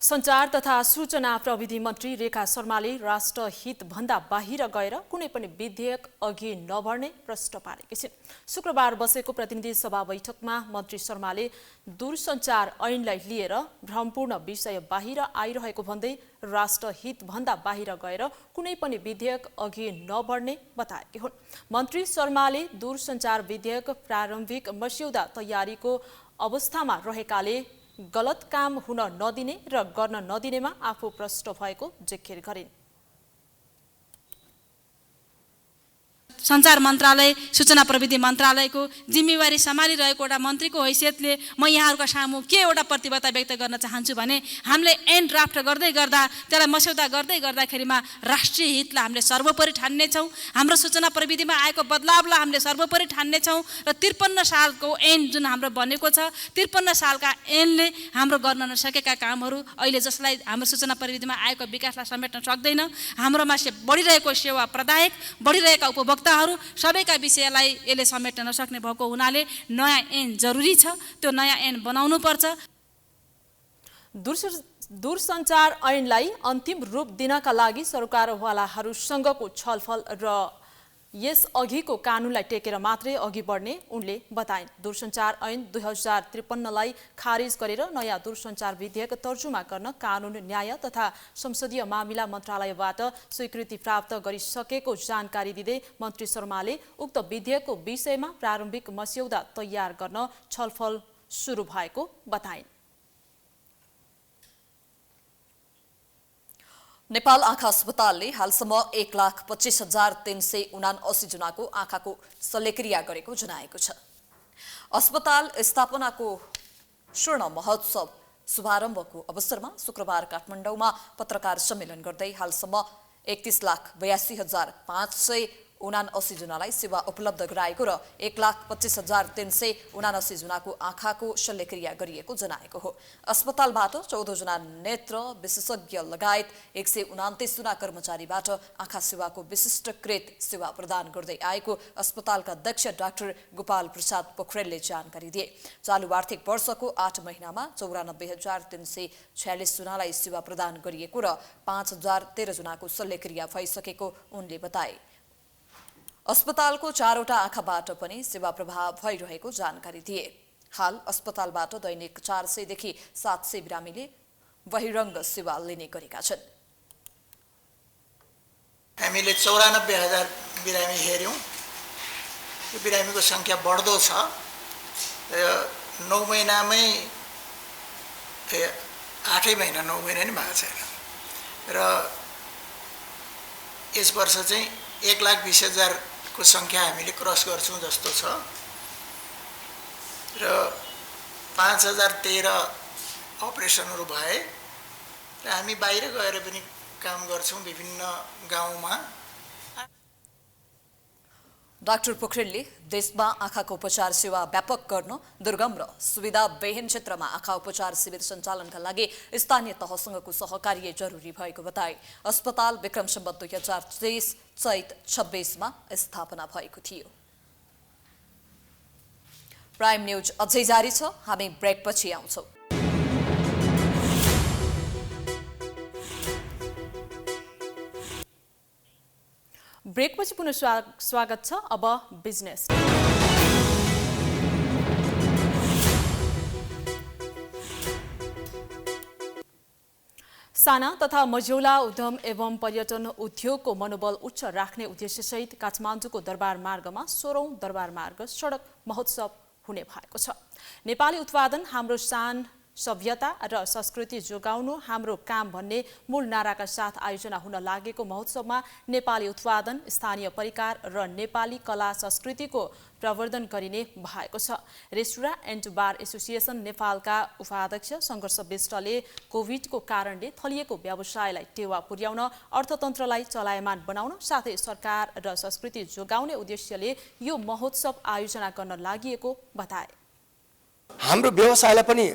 [SPEAKER 2] सञ्चार तथा सूचना प्रविधि मन्त्री रेखा शर्माले राष्ट्रहितभन्दा बाहिर गएर कुनै पनि विधेयक अघि नबढ्ने प्रश्न पारेकी छिन्। शुक्रबार बसेको प्रतिनिधि सभा बैठकमा मन्त्री शर्माले दूरसञ्चार ऐनलाई लिएर भ्रमपूर्ण विषय बाहिर आइरहेको भन्दै राष्ट्रहितभन्दा बाहिर गएर कुनै पनि विधेयक अघि नबढ्ने बताएकी हुन्। मन्त्री शर्माले दूरसञ्चार विधेयक प्रारम्भिक मस्यौदा तयारीको अवस्थामा रहेकाले गलत काम हुन नदिने र गर्न नदिनेमा आफू प्रष्ट भएको जिकिर गरिन्।
[SPEAKER 5] सञ्चार मन्त्रालय, सूचना प्रविधि मन्त्रालयको जिम्मेवारी सम्हालिरहेको एउटा मन्त्रीको हैसियतले म यहाँहरूका सामु के एउटा प्रतिबद्धता व्यक्त गर्न चाहन्छु भने हामीले ऐन ड्राफ्ट गर्दै गर्दा त्यसलाई मस्यौदा गर्दै गर्दाखेरिमा राष्ट्रिय हितलाई हामीले सर्वोपरि ठान्नेछौँ। हाम्रो सूचना प्रविधिमा आएको बदलावलाई हामीले सर्वोपरि ठान्नेछौँ र 53 सालको ऐन जुन हाम्रो बनेको छ 53 सालका ऐनले हाम्रो गर्न नसकेका कामहरू अहिले जसलाई हाम्रो सूचना प्रविधिमा आएको विकासलाई समेट्न सक्दैन, हाम्रोमा बढिरहेको सेवा प्रदायक, बढिरहेका उपभोक्ता सबैका विषयलाई यसले समेट्न नसक्ने भएको हुनाले नयाँ ऐन जरुरी छ। त्यो नयाँ ऐन बनाउनु पर्छ।
[SPEAKER 2] दूरसञ्चार ऐनलाई अन्तिम रूप दिनका लागि सरकारवालाहरूसँगको छलफल र यस अघिको कानुनलाई टेकेर मात्रै अघि बढ्ने उनले बताइन्। दूरसञ्चार ऐन 2053 लाई खारिज गरेर नयाँ दूरसञ्चार विधेयक तर्जुमा गर्न कानुन, न्याय तथा संसदीय मामिला मन्त्रालयबाट स्वीकृति प्राप्त गरिसकेको जानकारी दिँदै मन्त्री शर्माले उक्त विधेयकको विषयमा प्रारम्भिक मस्यौदा तयार गर्न छलफल सुरु भएको बताइन्।
[SPEAKER 1] नेपाल आँखा अस्पतालले हालसम्म 1,25,379 जनाको आँखाको शल्यक्रिया गरेको जनाएको छ। अस्पताल स्थापनाको स्वर्ण महोत्सव शुभारम्भको अवसरमा शुक्रबार काठमाडौँमा पत्रकार सम्मेलन गर्दै हालसम्म 31,82,579 जनालाई सेवा उपलब्ध गराएको र 1,25,379 जनाको आँखाको शल्यक्रिया गरिएको जनाएको हो। अस्पतालबाट 14 जना नेत्र विशेषज्ञ लगायत 129 जना कर्मचारीबाट आँखा सेवाको विशिष्टकृत सेवा प्रदान गर्दै आएको अस्पतालका अध्यक्ष डाक्टर गोपाल प्रसाद पोखरेलले जानकारी दिए। चालु आर्थिक वर्षको 8 महिनामा 94,346 जनालाई सेवा प्रदान गरिएको र 5,013 जनाको शल्यक्रिया भइसकेको उनले बताए। अस्पतालको 4वटा आँखाबाट पनि सेवा प्रवाह भइरहेको जानकारी दिए। हाल अस्पतालबाट दैनिक 400 देखि 700 बिरामीले बहिरङ्ग सेवा लिने गरेका छन्।
[SPEAKER 7] हामीले 94,000 बिरामी हेर्यौं। यो बिरामीको संख्या बढ्दो छ। 9 महिनामै 8 महिना 9 महिना नि भएको छैन र यस वर्ष चाहिँ 1,20,000 को संख्या हामीले क्रस गर्छौं जस्तो छ र 5,013 अपरेसनहरू भए र हामी बाहिर गएर पनि काम गर्छौं विभिन्न गाउँमा।
[SPEAKER 1] डाक्टर पोखरेलले देशमा आँखाको उपचार सेवा व्यापक गर्न दुर्गम र सुविधाविहीन क्षेत्रमा आँखा उपचार शिविर सञ्चालनका लागि स्थानीय तहसँगको सहकार्य जरुरी भएको बताए। अस्पताल विक्रम सम्वत 2023 चैत 26मा स्थापना भएको थियो। प्राइम न्यूज अझै जारी छ, हामी ब्रेकपछि आउँछौँ।
[SPEAKER 2] ब्रेकपछि पुनः स्वागत छ। अब बिजनेस। साना तथा मझौला उद्यम एवं पर्यटन उद्योगको मनोबल उच्च राख्ने उद्देश्यसहित काठमाडौँको दरबार मार्गमा 16औं दरबार मार्ग सडक महोत्सव हुने भएको छ। नेपाली उत्पादन हाम्रो शान, सभ्यता र संस्कृति जोगाउनु हाम्रो काम भन्ने मूल नाराका साथ आयोजना हुन लागेको महोत्सवमा नेपाली उत्पादन, स्थानीय परिकार र नेपाली कला संस्कृतिको प्रवर्धन गरिने भएको छ। रेस्टुरेन्ट एन्ड बार एसोसिएसन नेपालका उपाध्यक्ष सङ्घर्ष विष्टले कोभिडको कारणले थलिएको व्यवसायलाई टेवा पुर्याउन, अर्थतन्त्रलाई चलायमान बनाउन साथै सरकार र संस्कृति जोगाउने उद्देश्यले यो महोत्सव आयोजना गर्न लागि बताए।
[SPEAKER 8] हाम्रो व्यवसायलाई पनि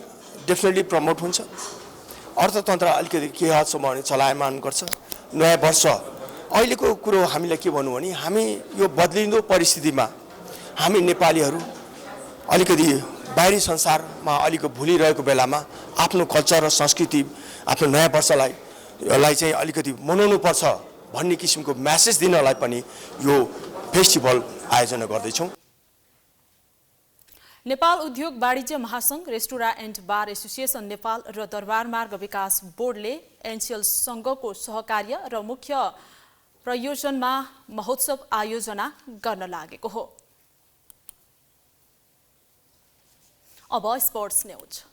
[SPEAKER 8] डेफिनेटली प्रमोट हुन्छ, अर्थतन्त्र अलिकति के हदसम्म चलायमान गर्छ। नयाँ वर्ष अहिलेको कुरो हामीले के भन्नु भने हामी यो बदलिँदो परिस्थितिमा हामी नेपालीहरू अलिकति बाहिरी संसारमा अलिकति भुलिरहेको बेलामा आफ्नो कल्चर र संस्कृति, आफ्नो नयाँ वर्षलाई चाहिँ अलिकति मनाउनु पर्छ भन्ने किसिमको मेसेज दिनलाई पनि यो फेस्टिभल आयोजना गर्दैछौँ।
[SPEAKER 2] नेपाल उद्योग वाणिज्य महासंघ, restaurant and bar association Nepal र दरबार मार्ग विकास बोर्डले एनसिएल संघको सहकार्य र मुख्य प्रयोजनमा महोत्सव आयोजना गर्न लागेको हो। अब स्पोर्ट्स न्यूज।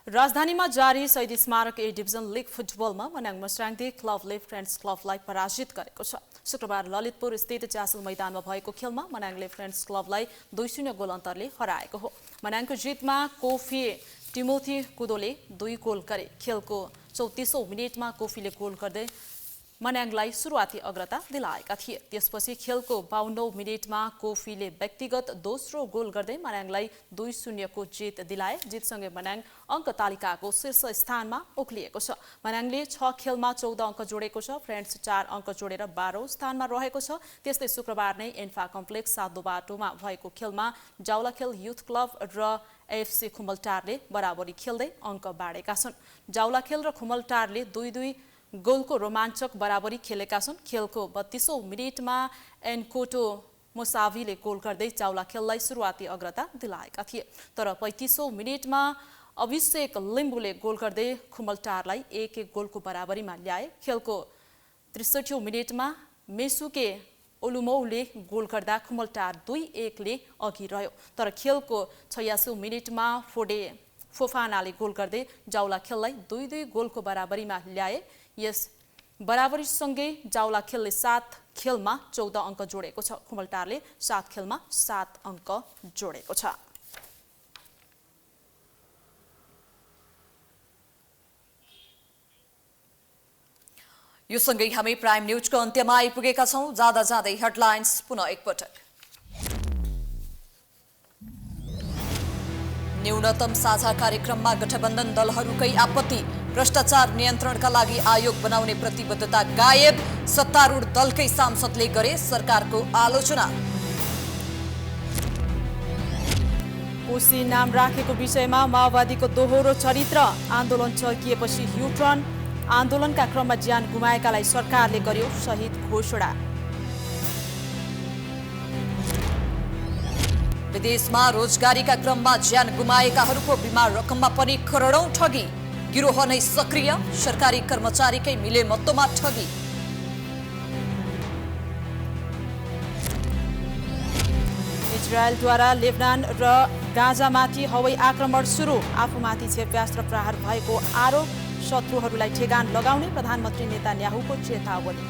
[SPEAKER 2] राजधानीमा जारी शहीद स्मारक ए डिभिजन लिग फुटबलमा मनाङ मस्राङदी क्लबले फ्रेन्ड्स क्लबलाई पराजित गरेको छ। शुक्रबार ललितपुर स्थित च्यासल मैदानमा भएको खेलमा मनाङले फ्रेन्ड्स क्लबलाई 2-0 गोल अन्तरले हराएको हो। मनाङको जितमा कोफी टिमोथी कुदोले 2 गोल गरे। खेलको 34औं मिनेटमा कोफीले गोल गर्दै मनाङलाई सुरुवाती अग्रता दिलाएका थिए। त्यसपछि खेलको 52औं मिनेटमा कोफीले व्यक्तिगत दोस्रो गोल गर्दै मनाङलाई 2-0 को जित दिलाए। जितसँगै मनाङ अङ्क तालिकाको शीर्ष स्थानमा उक्लिएको छ। मनाङले 6 खेलमा 14 अङ्क जोडेको छ। फ्रेन्ड्स 4 अङ्क जोडेर 12औं स्थानमा रहेको छ। त्यस्तै शुक्रबार नै एन्फा कम्प्लेक्स 7 बाटोमा भएको खेलमा जाउलाखेल युथ क्लब र एफसी खुमलटारले बराबरी खेल्दै अङ्क बाँडेका छन्। जाउलाखेल र खुमलटारले 2-2 गोलको रोमाञ्चक बराबरी खेलेका छन्। खेलको 32औं मिनेटमा एनकोटो मुसावीले गोल गर्दै जाउलाखेललाई सुरुवाती अग्रता दिलाएका थिए। तर 35औं मिनेटमा अभिषेक लिम्बुले गोल गर्दै खुमलटारलाई 1-1 गोलको बराबरीमा ल्याए। खेलको 63औं मिनेटमा मेसुके ओलुमौले गोल गर्दा खुमलटार 2-1 ले अघि रह्यो। तर खेलको 86औं मिनेटमा फोफानाले गोल गर्दै जाउलाखेललाई 2-2 गोलको बराबरीमा ल्याए। यस बराबरीसँगै जाउलाखेलले 7 खेलमा 14 अङ्क जोडेको छ। खुमलटारले 7 खेलमा 7 अङ्क जोडेको छ।
[SPEAKER 1] यो सँगै हामी प्राइम न्यूजको अन्त्यमा आइपुगेका छौं। जाँदा जाँदै हेडलाइन्स पुनः एकपटक। न्यूनतम साझा कार्यक्रममा गठबन्धन दलहरूकै आपत्ति। भ्रष्टाचार नियन्त्रणका लागि आयोग बनाउने प्रतिबद्धता गायब। सत्तारूढ दलकै सांसदले गरे सरकारको आलोचना।
[SPEAKER 2] कोशी नाम राखेको विषयमा माओवादीको दोहोरो चरित्र। आन्दोलन चर्किएपछि युटर्न। आन्दोलनका क्रममा ज्यान गुमाएकालाई सरकारले गर्यो शहीद घोषणा।
[SPEAKER 1] विदेशमा रोजगारीका क्रममा ज्यान गुमाएकाहरूको बीमा रकममा पनि करोडौं ठगी। गिरोह नै सक्रिय। सरकारी कर्मचारीकै मिलेमत्तोमा ठगी।
[SPEAKER 2] इजरायलद्वारा लेबनान र गाजामाथि हवाई आक्रमण सुरु। आफूमाथि क्षेप्यास्त्र प्रहार भएको आरोप। शत्रुहरूलाई ठेगान लगाउने प्रधानमन्त्री नेतान्याहुको चेतावनी।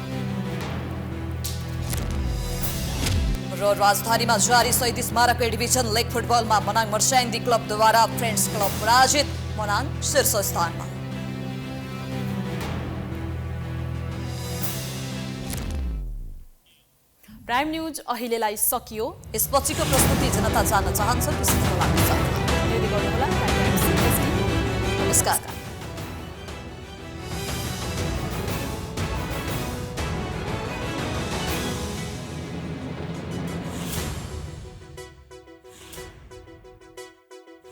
[SPEAKER 1] र राजधानीमा जारी शहीद स्मारक ए डिभिजन लिग फुटबलमा मनाङ मर्स्याङ्दी क्लबद्वारा फ्रेन्ड्स क्लब पराजित। मनाङ शीर्ष स्थानमा।
[SPEAKER 2] प्राइम न्युज अहिलेलाई सकियो।
[SPEAKER 1] यसपछिको प्रस्तुति जनता जान्न चाहन्छ, विस्तृत लाग्छ।
[SPEAKER 2] नमस्कार।